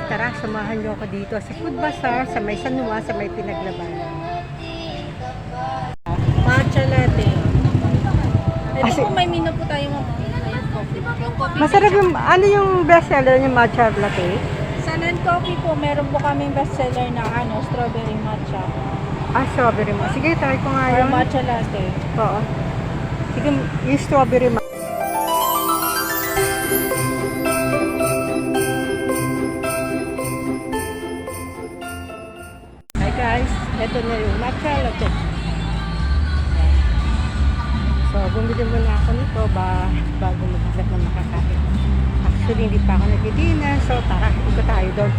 tara, samahan niyo ako dito sa Food Bazaar, sa may San Juan, sa may Pinaglabanan. Matcha latte. Ito Kasi- po may menu po tayo mga coffee. Yung coffee Masarap yung, ano yung best seller yung matcha latte? Sa non-coffee po, meron po kaming bestseller na strawberry matcha. Strawberry mo. Sige, try ko nga Or yun. matcha latte. Oo. Sige, yung strawberry matcha. Hi guys, ito na yung matcha latte. So, bumili muna ako nito bago mag-isip na makakain. Actually, hindi pa ako nag-dinner. So, tara, ikot tayo doon.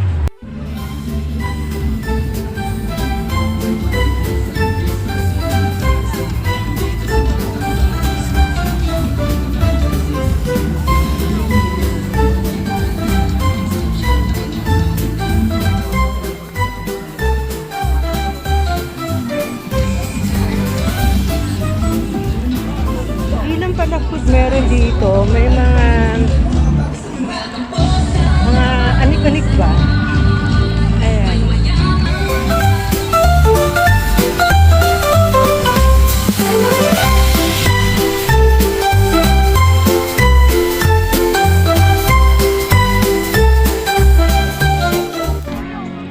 Ilan pala food meron dito? May mga anik-anik ba? Ayan.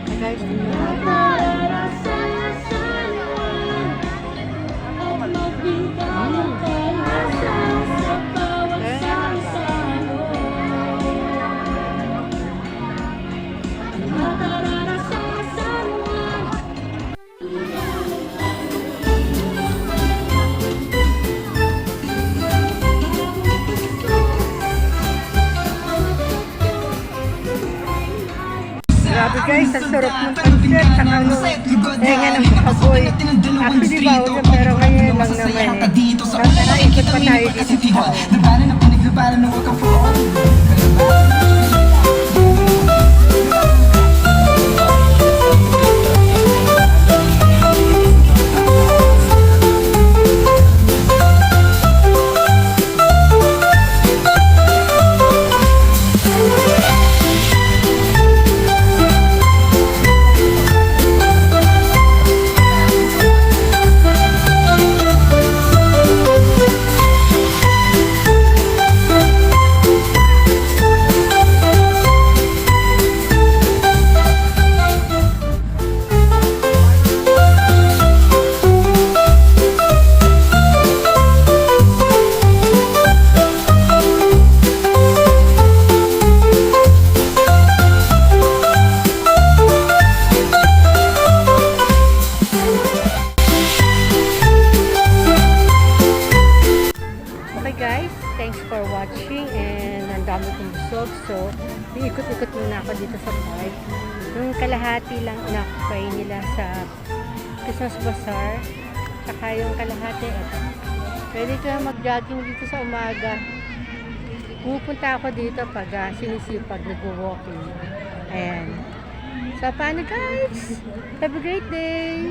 Hey guys, tingnan natin. Grabe guys, ang sarap ng pancit, saka tenga ng baboy. Actually, bawal na pero ngayon lang naman eh. So, tara, ikot pa tayo dito sa guys, thanks for watching and ang dami kong busog. So, iikot-ikot muna ako dito sa park. Yung kalahati lang nakakay nila sa Christmas Bazaar. Saka yung kalahati, eto. Pwede ka mag-jogging dito sa umaga. Pupunta ako dito pag sinisipag, nag-walking. Ayan. So, paano guys? Have a great day!